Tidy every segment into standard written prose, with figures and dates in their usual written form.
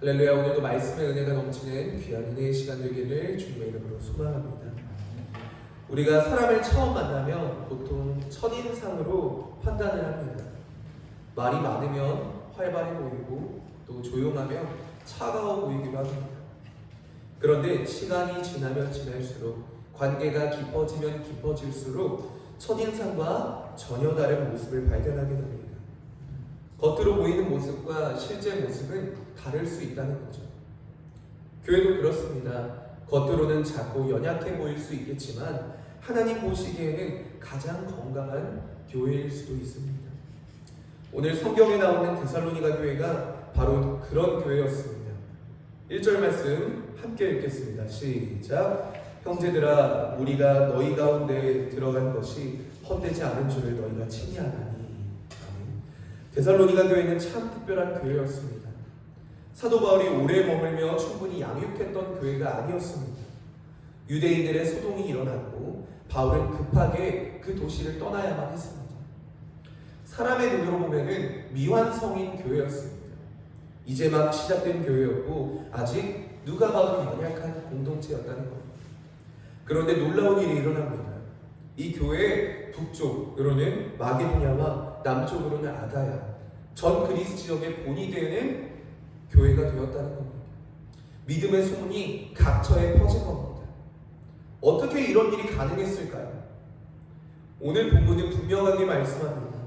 할렐루야. 오늘도 말씀의 은혜가 넘치는 귀한 은혜의 시간 되기를 주님의 이름으로 소망합니다. 우리가 사람을 처음 만나면 보통 첫인상으로 판단을 합니다. 말이 많으면 활발해 보이고 또 조용하면 차가워 보이기도 합니다. 그런데 시간이 지나면 지날수록 관계가 깊어지면 깊어질수록 첫인상과 전혀 다른 모습을 발견하게 됩니다. 겉으로 보이는 모습과 실제 모습은 다를 수 있다는 거죠. 교회도 그렇습니다. 겉으로는 작고 연약해 보일 수 있겠지만 하나님 보시기에는 가장 건강한 교회일 수도 있습니다. 오늘 성경에 나오는 데살로니가 교회가 바로 그런 교회였습니다. 1절 말씀 함께 읽겠습니다. 시작. 형제들아, 우리가 너희 가운데 들어간 것이 헛되지 않은 줄을 너희가 친히 아나니. 데살로니가 교회는 참 특별한 교회였습니다. 사도 바울이 오래 머물며 충분히 양육했던 교회가 아니었습니다. 유대인들의 소동이 일어났고 바울은 급하게 그 도시를 떠나야만 했습니다. 사람의 눈으로 보면은 미완성인 교회였습니다. 이제 막 시작된 교회였고 아직 누가 봐도 연약한 공동체였다는 겁니다. 그런데 놀라운 일이 일어납니다. 이 교회의 북쪽으로는 마게도냐와 남쪽으로는 아다야, 전 그리스 지역의 본이 되는 교회가 되었다는 겁니다. 믿음의 소문이 각처에 퍼진 겁니다. 어떻게 이런 일이 가능했을까요? 오늘 본문은 분명하게 말씀합니다.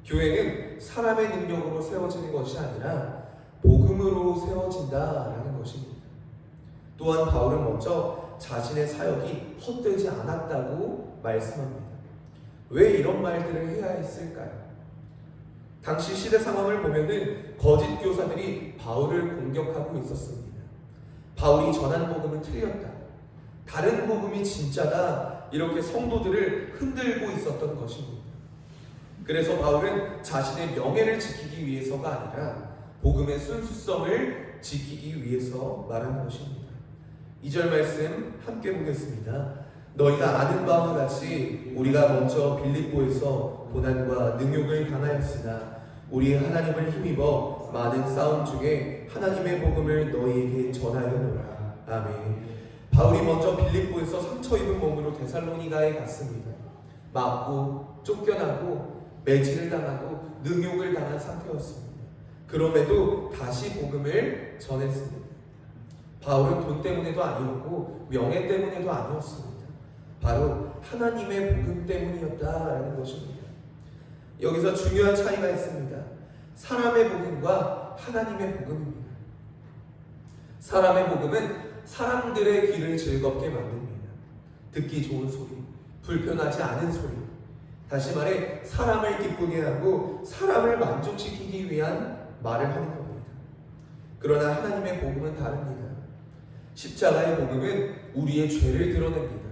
교회는 사람의 능력으로 세워지는 것이 아니라 복음으로 세워진다라는 것입니다. 또한 바울은 먼저 자신의 사역이 헛되지 않았다고 말씀합니다. 왜 이런 말들을 해야 했을까요? 당시 시대 상황을 보면은 거짓 교사들이 바울을 공격하고 있었습니다. 바울이 전한 복음은 틀렸다, 다른 복음이 진짜다, 이렇게 성도들을 흔들고 있었던 것입니다. 그래서 바울은 자신의 명예를 지키기 위해서가 아니라 복음의 순수성을 지키기 위해서 말하는 것입니다. 2절 말씀 함께 보겠습니다. 너희가 아는 바와 같이 우리가 먼저 빌립보에서 고난과 능욕을 당하였으나 우리 하나님을 힘입어 많은 싸움 중에 하나님의 복음을 너희에게 전하였노라. 아멘. 바울이 먼저 빌립보에서 상처 입은 몸으로 데살로니가에 갔습니다. 맞고 쫓겨나고 매질을 당하고 능욕을 당한 상태였습니다. 그럼에도 다시 복음을 전했습니다. 바울은 돈 때문에도 아니었고 명예 때문에도 아니었습니다. 바로 하나님의 복음 때문이었다라는 것입니다. 여기서 중요한 차이가 있습니다. 사람의 복음과 하나님의 복음입니다. 사람의 복음은 사람들의 귀를 즐겁게 만듭니다. 듣기 좋은 소리, 불편하지 않은 소리, 다시 말해 사람을 기쁘게 하고 사람을 만족시키기 위한 말을 하는 겁니다. 그러나 하나님의 복음은 다릅니다. 십자가의 복음은 우리의 죄를 드러냅니다.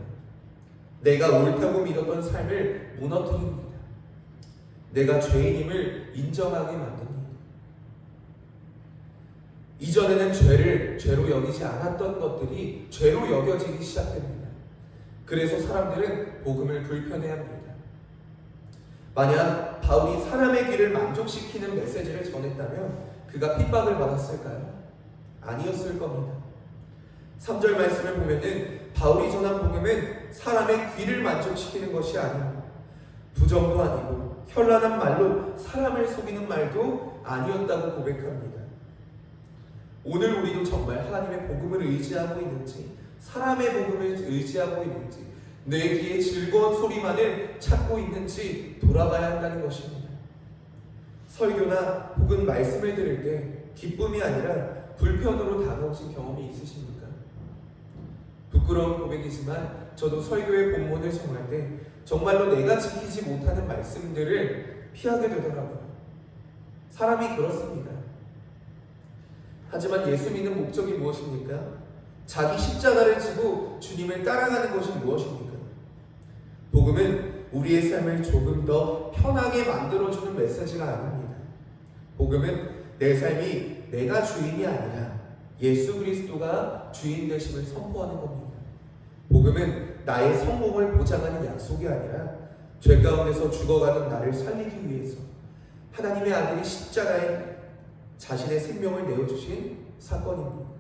내가 옳다고 믿었던 삶을 무너뜨립니다. 내가 죄인임을 인정하게 만듭니다. 이전에는 죄를 죄로 여기지 않았던 것들이 죄로 여겨지기 시작됩니다. 그래서 사람들은 복음을 불편해합니다. 만약 바울이 사람의 귀를 만족시키는 메시지를 전했다면 그가 핍박을 받았을까요? 아니었을 겁니다. 3절 말씀을 보면은 바울이 전한 복음은 사람의 귀를 만족시키는 것이 아니고 부정도 아니고 현란한 말로 사람을 속이는 말도 아니었다고 고백합니다. 오늘 우리도 정말 하나님의 복음을 의지하고 있는지, 사람의 복음을 의지하고 있는지, 내 귀에 즐거운 소리만을 찾고 있는지 돌아봐야 한다는 것입니다. 설교나 혹은 말씀을 들을 때 기쁨이 아니라 불편으로 다가오신 경험이 있으십니까? 부끄러운 고백이지만 저도 설교의 본문을 정할 때 정말로 내가 지키지 못하는 말씀들을 피하게 되더라고요. 사람이 그렇습니다. 하지만 예수 믿는 목적이 무엇입니까? 자기 십자가를 지고 주님을 따라가는 것이 무엇입니까? 복음은 우리의 삶을 조금 더 편하게 만들어주는 메시지가 아닙니다. 복음은 내 삶이 내가 주인이 아니라 예수 그리스도가 주인 되심을 선포하는 겁니다. 복음은 나의 성공을 보장하는 약속이 아니라 죄 가운데서 죽어가는 나를 살리기 위해서 하나님의 아들이 십자가에 자신의 생명을 내어주신 사건입니다.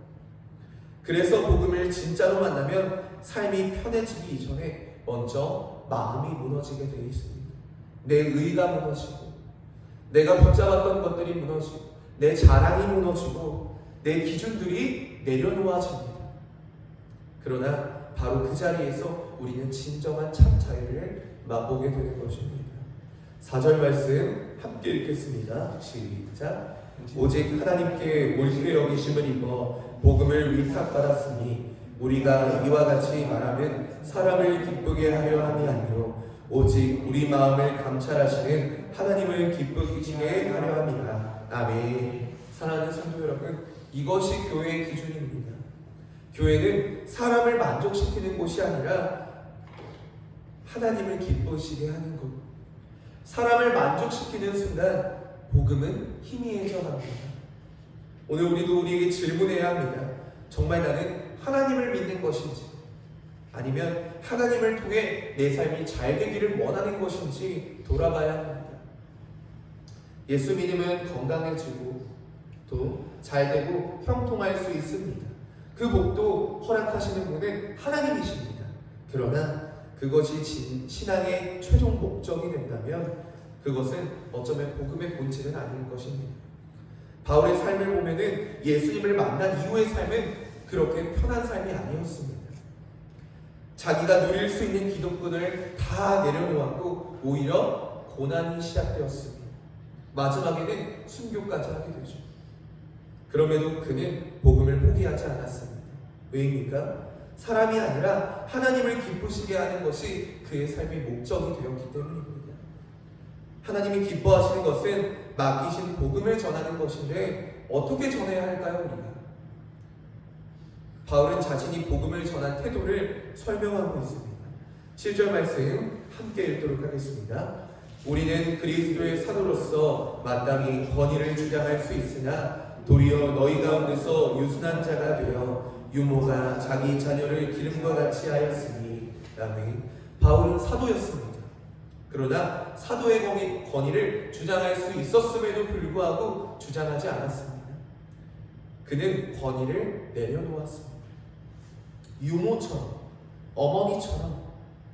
그래서 복음을 진짜로 만나면 삶이 편해지기 이전에 먼저 마음이 무너지게 되어 있습니다. 내 의가 무너지고, 내가 붙잡았던 것들이 무너지고, 내 자랑이 무너지고, 내 기준들이 내려놓아집니다. 그러나 바로 그 자리에서 우리는 진정한 참 자유를 맛보게 되는 것입니다. 4절 말씀 함께 읽겠습니다. 시작. 오직 하나님께 옳게 여기심을 입어 복음을 위탁받았으니 우리가 이와 같이 말하면 사람을 기쁘게 하려 함이 아니요 오직 우리 마음을 감찰하시는 하나님을 기쁘시게 하려 함이라. 아멘. 사랑하는 성도 여러분, 이것이 교회의 기준입니다. 교회는 사람을 만족시키는 곳이 아니라 하나님을 기쁘시게 하는 곳. 사람을 만족시키는 순간 복음은 희미해져 갑니다. 오늘 우리도 우리에게 질문해야 합니다. 정말 나는 하나님을 믿는 것인지, 아니면 하나님을 통해 내 삶이 잘 되기를 원하는 것인지 돌아봐야 합니다. 예수 믿으면 건강해지고 또 잘 되고 형통할 수 있습니다. 그 복도 허락하시는 분은 하나님이십니다. 그러나 그것이 신앙의 최종 목적이 된다면 그것은 어쩌면 복음의 본질은 아닐 것입니다. 바울의 삶을 보면은 예수님을 만난 이후의 삶은 그렇게 편한 삶이 아니었습니다. 자기가 누릴 수 있는 기득권을 다 내려놓았고 오히려 고난이 시작되었습니다. 마지막에는 순교까지 하게 되죠. 그럼에도 그는 복음을 포기하지 않았습니다. 왜입니까? 사람이 아니라 하나님을 기쁘시게 하는 것이 그의 삶의 목적이 되었기 때문입니다. 하나님이 기뻐하시는 것은 맡기신 복음을 전하는 것인데 어떻게 전해야 할까요, 우리가? 바울은 자신이 복음을 전한 태도를 설명하고 있습니다. 7절 말씀 함께 읽도록 하겠습니다. 우리는 그리스도의 사도로서 마땅히 권위를 주장할 수 있으나 도리어 너희 가운데서 유순한 자가 되어 유모가 자기 자녀를 기름과 같이 하였으니. 아멘. 바울은 사도였습니다. 그러나 사도의 권위를 주장할 수 있었음에도 불구하고 주장하지 않았습니다. 그는 권위를 내려놓았습니다. 유모처럼, 어머니처럼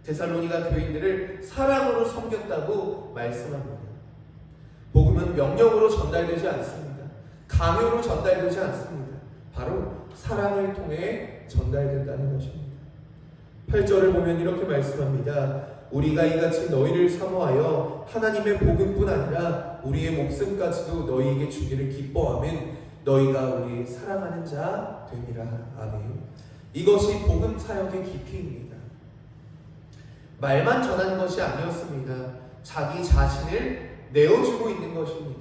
데살로니가 교인들을 사랑으로 섬겼다고 말씀합니다. 복음은 명령으로 전달되지 않습니다. 강요로 전달되지 않습니다. 바로 사랑을 통해 전달된다는 것입니다. 8절을 보면 이렇게 말씀합니다. 우리가 이같이 너희를 사모하여 하나님의 복음뿐 아니라 우리의 목숨까지도 너희에게 주기를 기뻐하면 너희가 우리 사랑하는 자 되리라. 아멘. 이것이 복음 사역의 깊이입니다. 말만 전하는 것이 아니었습니다. 자기 자신을 내어주고 있는 것입니다.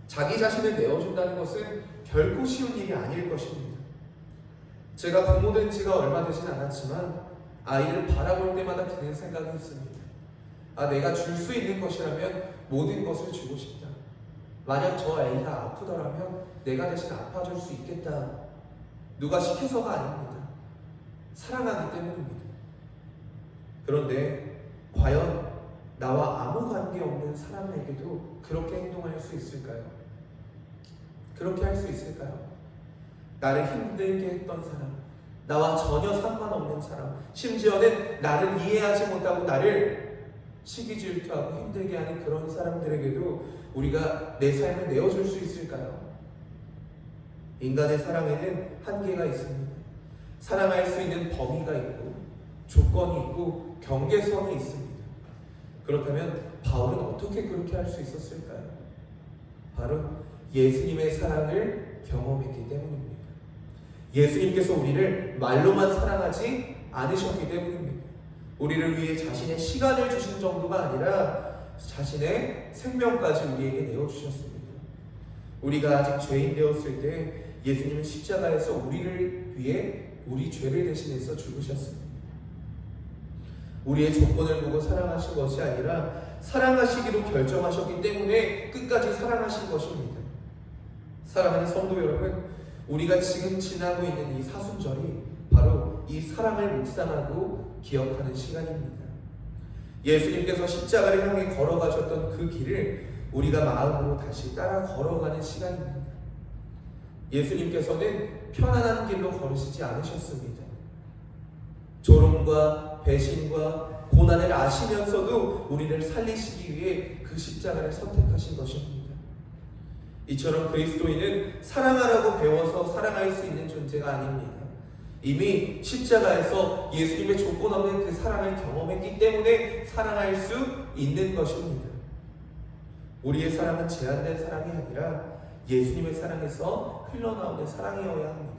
자기 자신을 내어준다는 것은 결코 쉬운 일이 아닐 것입니다. 제가 부모된 지가 얼마 되진 않았지만 아이를 바라볼 때마다 드는 생각이 있습니다. 내가 줄 수 있는 것이라면 모든 것을 주고 싶다. 만약 저 아이가 아프더라면 내가 대신 아파줄 수 있겠다. 누가 시켜서가 아닙니다. 사랑하기 때문입니다. 그런데 과연 나와 아무 관계없는 사람에게도 그렇게 행동할 수 있을까요? 그렇게 할 수 있을까요? 나를 힘들게 했던 사람, 나와 전혀 상관없는 사람, 심지어는 나를 이해하지 못하고 나를 시기 질투하고 힘들게 하는 그런 사람들에게도 우리가 내 삶을 내어줄 수 있을까요? 인간의 사랑에는 한계가 있습니다. 사랑할 수 있는 범위가 있고 조건이 있고 경계선이 있습니다. 그렇다면 바울은 어떻게 그렇게 할 수 있었을까요? 바로 예수님의 사랑을 경험했기 때문입니다. 예수님께서 우리를 말로만 사랑하지 않으셨기 때문입니다. 우리를 위해 자신의 시간을 주신 정도가 아니라 자신의 생명까지 우리에게 내어주셨습니다. 우리가 아직 죄인 되었을 때 예수님은 십자가에서 우리를 위해 우리 죄를 대신해서 죽으셨습니다. 우리의 조건을 보고 사랑하신 것이 아니라 사랑하시기로 결정하셨기 때문에 끝까지 사랑하신 것입니다. 사랑하는 성도 여러분, 우리가 지금 지나고 있는 이 사순절이 바로 이 사랑을 묵상하고 기억하는 시간입니다. 예수님께서 십자가를 향해 걸어가셨던 그 길을 우리가 마음으로 다시 따라 걸어가는 시간입니다. 예수님께서는 편안한 길로 걸으시지 않으셨습니다. 조롱과 배신과 고난을 아시면서도 우리를 살리시기 위해 그 십자가를 선택하신 것입니다. 이처럼 그리스도인은 사랑하라고 배워서 사랑할 수 있는 존재가 아닙니다. 이미 십자가에서 예수님의 조건 없는 그 사랑을 경험했기 때문에 사랑할 수 있는 것입니다. 우리의 사랑은 제한된 사랑이 아니라 예수님의 사랑에서 흘러나오는 사랑이어야 합니다.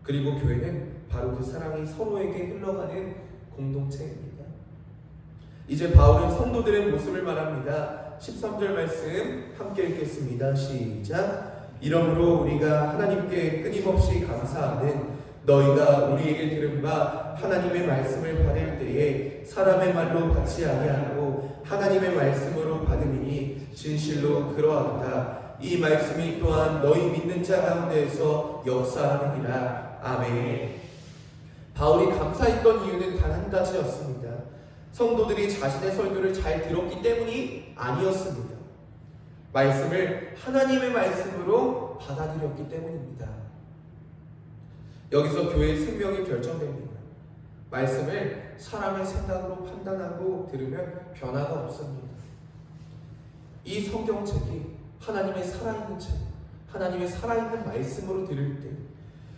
그리고 교회는 바로 그 사랑이 서로에게 흘러가는 공동체입니다. 이제 바울은 성도들의 모습을 말합니다. 13절 말씀 함께 읽겠습니다. 시작. 이러므로 우리가 하나님께 끊임없이 감사하는 너희가 우리에게 들은 바 하나님의 말씀을 받을 때에 사람의 말로 받지 아니하고 하나님의 말씀으로 받으니 진실로 그러하도다. 이 말씀이 또한 너희 믿는 자 가운데에서 역사하느니라. 아멘. 바울이 감사했던 이유는 단 한 가지였습니다. 성도들이 자신의 설교를 잘 들었기 때문이 아니었습니다. 말씀을 하나님의 말씀으로 받아들였기 때문입니다. 여기서 교회의 생명이 결정됩니다. 말씀을 사람의 생각으로 판단하고 들으면 변화가 없습니다. 이 성경책이 하나님의 살아있는 책, 하나님의 살아있는 말씀으로 들을 때,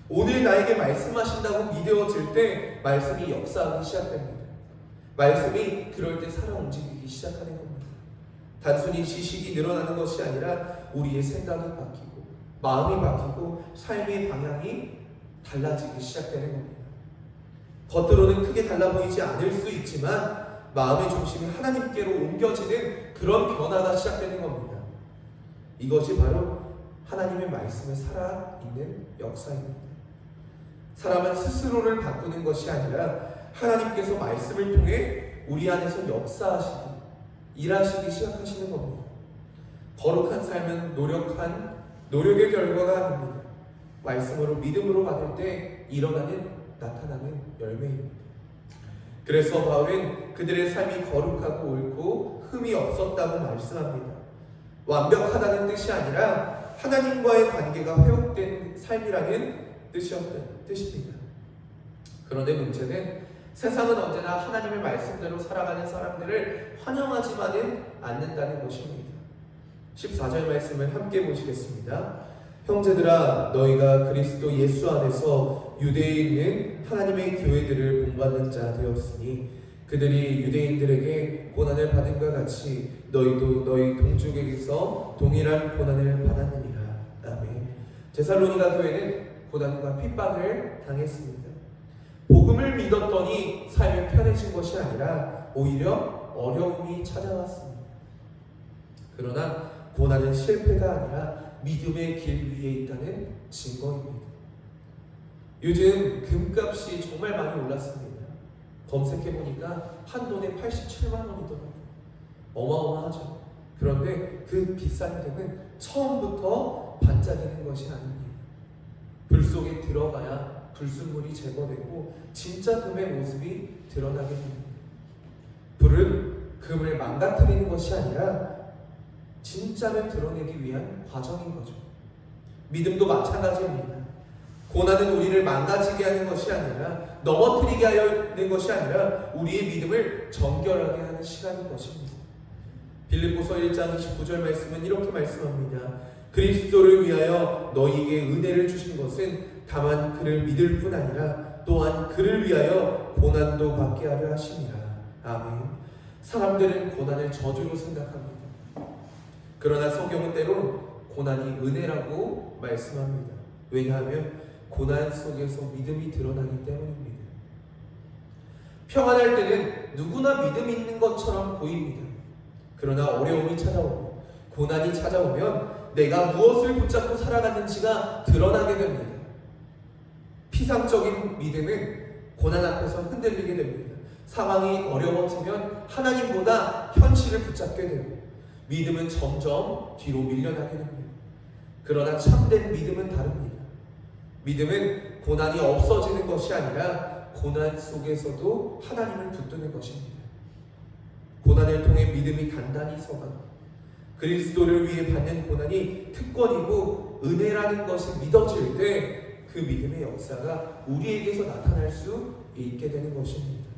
오늘 나에게 말씀하신다고 믿어질 때 말씀이 역사하기 시작됩니다. 말씀이 그럴 때 살아 움직이기 시작하는 겁니다. 단순히 지식이 늘어나는 것이 아니라 우리의 생각이 바뀌고 마음이 바뀌고 삶의 방향이 달라지기 시작되는 겁니다. 겉으로는 크게 달라 보이지 않을 수 있지만 마음의 중심이 하나님께로 옮겨지는 그런 변화가 시작되는 겁니다. 이것이 바로 하나님의 말씀에 살아있는 역사입니다. 사람은 스스로를 바꾸는 것이 아니라 하나님께서 말씀을 통해 우리 안에서 역사하시기, 일하시기 시작하시는 겁니다. 거룩한 삶은 노력의 결과가 아닙니다. 말씀으로 믿음으로 받을 때 나타나는 열매입니다. 그래서 바울은 그들의 삶이 거룩하고 옳고 흠이 없었다고 말씀합니다. 완벽하다는 뜻이 아니라 하나님과의 관계가 회복된 삶이라는 뜻입니다. 그런데 문제는 세상은 언제나 하나님의 말씀대로 살아가는 사람들을 환영하지만은 않는다는 것입니다. 14절 말씀을 함께 보시겠습니다. 형제들아, 너희가 그리스도 예수 안에서 유대에 있는 하나님의 교회들을 본받는 자 되었으니 그들이 유대인들에게 고난을 받음과 같이 너희도 너희 동족에게서 동일한 고난을 받았느니라. 아멘. 데살로니가 교회는 고난과 핍박을 당했습니다. 복음을 믿었더니 삶이 편해진 것이 아니라 오히려 어려움이 찾아왔습니다. 그러나 고난은 실패가 아니라 믿음의 길 위에 있다는 증거입니다. 요즘 금값이 정말 많이 올랐습니다. 검색해보니까 한 돈에 87만 원이더라고요. 어마어마하죠. 그런데 그 비싼 금은 처음부터 반짝이는 것이 아닙니다. 불 속에 들어가야 불순물이 제거되고 진짜 금의 모습이 드러나게 됩니다. 불은 금을 망가뜨리는 것이 아니라 진짜를 드러내기 위한 과정인 거죠. 믿음도 마찬가지입니다. 고난은 우리를 망가지게 하는 것이 아니라 넘어뜨리게 하는 것이 아니라 우리의 믿음을 정결하게 하는 시간인 것입니다. 빌립보서 1장 29절 말씀은 이렇게 말씀합니다. 그리스도를 위하여 너희에게 은혜를 주신 것은 다만 그를 믿을 뿐 아니라 또한 그를 위하여 고난도 받게 하려 하심이라. 아멘. 사람들은 고난을 저주로 생각합니다. 그러나 성경은 때로 고난이 은혜라고 말씀합니다. 왜냐하면 고난 속에서 믿음이 드러나기 때문입니다. 평안할 때는 누구나 믿음이 있는 것처럼 보입니다. 그러나 어려움이 찾아오고 고난이 찾아오면 내가 무엇을 붙잡고 살아가는지가 드러나게 됩니다. 피상적인 믿음은 고난 앞에서 흔들리게 됩니다. 상황이 어려워지면 하나님보다 현실을 붙잡게 되고 믿음은 점점 뒤로 밀려나게 됩니다. 그러나 참된 믿음은 다릅니다. 믿음은 고난이 없어지는 것이 아니라 고난 속에서도 하나님을 붙드는 것입니다. 고난을 통해 믿음이 단단히 서가 그리스도를 위해 받는 고난이 특권이고 은혜라는 것이 믿어질 때 그 믿음의 역사가 우리에게서 나타날 수 있게 되는 것입니다.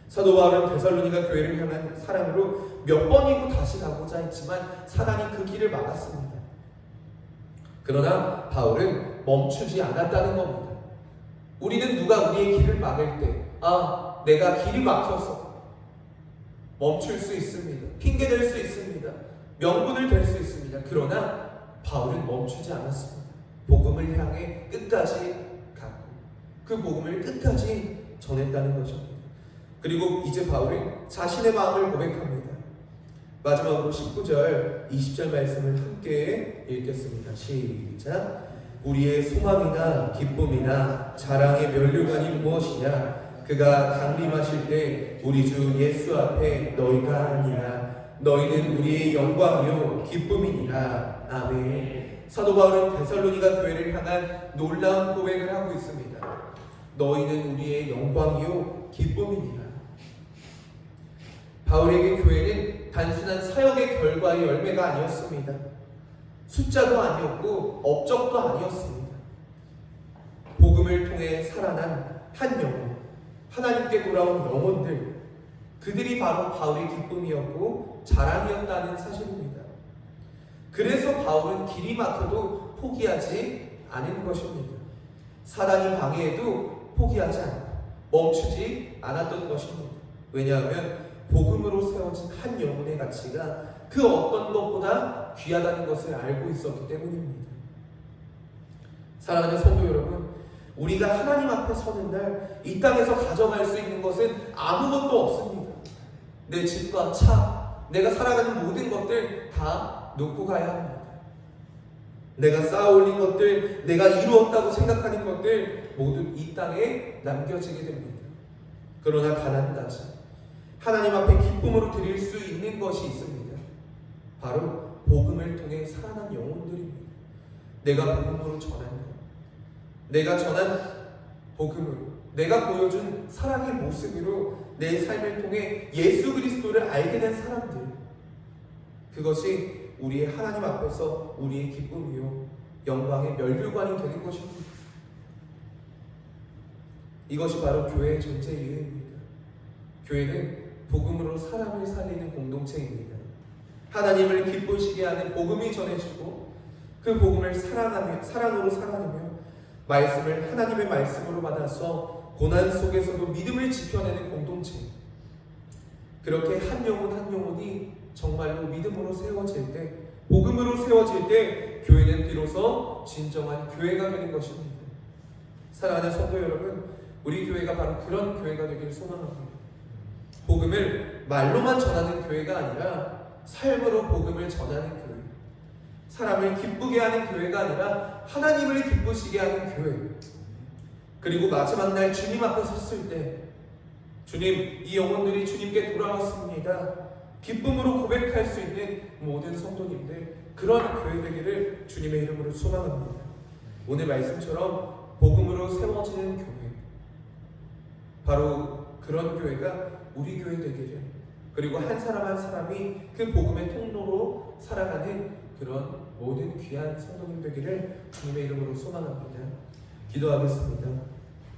사도 바울은 데살로니가 교회를 향한 사랑으로 몇 번이고 다시 가고자 했지만 사단이 그 길을 막았습니다. 그러나 바울은 멈추지 않았다는 겁니다. 우리는 누가 우리의 길을 막을 때 내가 길이 막혀서 멈출 수 있습니다. 핑계댈 수 있습니다. 명분을 댈 수 있습니다. 그러나 바울은 멈추지 않았습니다. 복음을 향해 끝까지 갔고 그 복음을 끝까지 전했다는 것입니다. 그리고 이제 바울은 자신의 마음을 고백합니다. 마지막으로 19절, 20절 말씀을 함께 읽겠습니다. 시작. 우리의 소망이나 기쁨이나 자랑의 면류관이 무엇이냐? 그가 강림하실 때 우리 주 예수 앞에 너희가 아니라 너희는 우리의 영광이요 기쁨이니라. 아멘. 사도 바울은 데살로니가 교회를 향한 놀라운 고백을 하고 있습니다. 너희는 우리의 영광이요 기쁨이니라. 바울에게 교회는 단순한 사역의 결과의 열매가 아니었습니다. 숫자도 아니었고 업적도 아니었습니다. 복음을 통해 살아난 한 영혼, 하나님께 돌아온 영혼들, 그들이 바로 바울의 기쁨이었고 자랑이었다는 사실입니다. 그래서 바울은 길이 막혀도 포기하지 않은 것입니다. 사단이 방해해도 포기하지 않고 멈추지 않았던 것입니다. 왜냐하면 복음으로 세워진 한 영혼의 가치가 그 어떤 것보다 귀하다는 것을 알고 있었기 때문입니다. 사랑하는 성도 여러분, 우리가 하나님 앞에 서는 날 이 땅에서 가져갈 수 있는 것은 아무것도 없습니다. 내 집과 차, 내가 살아가는 모든 것들 다 놓고 가야 합니다. 내가 쌓아올린 것들, 내가 이루었다고 생각하는 것들 모두 이 땅에 남겨지게 됩니다. 그러나 단 한 가지, 하나님 앞에 기쁨으로 드릴 수 있는 것이 있습니다. 바로 복음을 통해 살아난 영혼들입니다. 내가 복음으로 전한 것, 내가 전한 복음으로, 내가 보여준 사랑의 모습으로 내 삶을 통해 예수 그리스도를 알게 된 사람들, 그것이 우리의 하나님 앞에서 우리의 기쁨이요 영광의 면류관이 되는 것입니다. 이것이 바로 교회의 전체 이유입니다. 교회는 복음으로 사람을 살리는 공동체입니다. 하나님을 기쁘시게 하는 복음이 전해지고 그 복음을 사랑으로 살아내며 말씀을 하나님의 말씀으로 받아서 고난 속에서도 믿음을 지켜내는 공동체. 그렇게 한 영혼 한 영혼이 정말로 믿음으로 세워질 때, 복음으로 세워질 때 교회는 비로소 진정한 교회가 되는 것입니다. 사랑하는 성도 여러분, 우리 교회가 바로 그런 교회가 되기를 소망합니다. 복음을 말로만 전하는 교회가 아니라 삶으로 복음을 전하는 교회, 사람을 기쁘게 하는 교회가 아니라 하나님을 기쁘시게 하는 교회. 그리고 마지막 날 주님 앞에 섰을 때 주님, 이 영혼들이 주님께 돌아왔습니다, 기쁨으로 고백할 수 있는 모든 성도님들, 그런 교회 되기를 주님의 이름으로 소망합니다. 오늘 말씀처럼 복음으로 세워지는 교회, 바로 그런 교회가 우리 교회 되기를, 그리고 한 사람 한 사람이 그 복음의 통로로 살아가는 그런 모든 귀한 성도님 되기를 주님의 이름으로 소망합니다. 기도하겠습니다.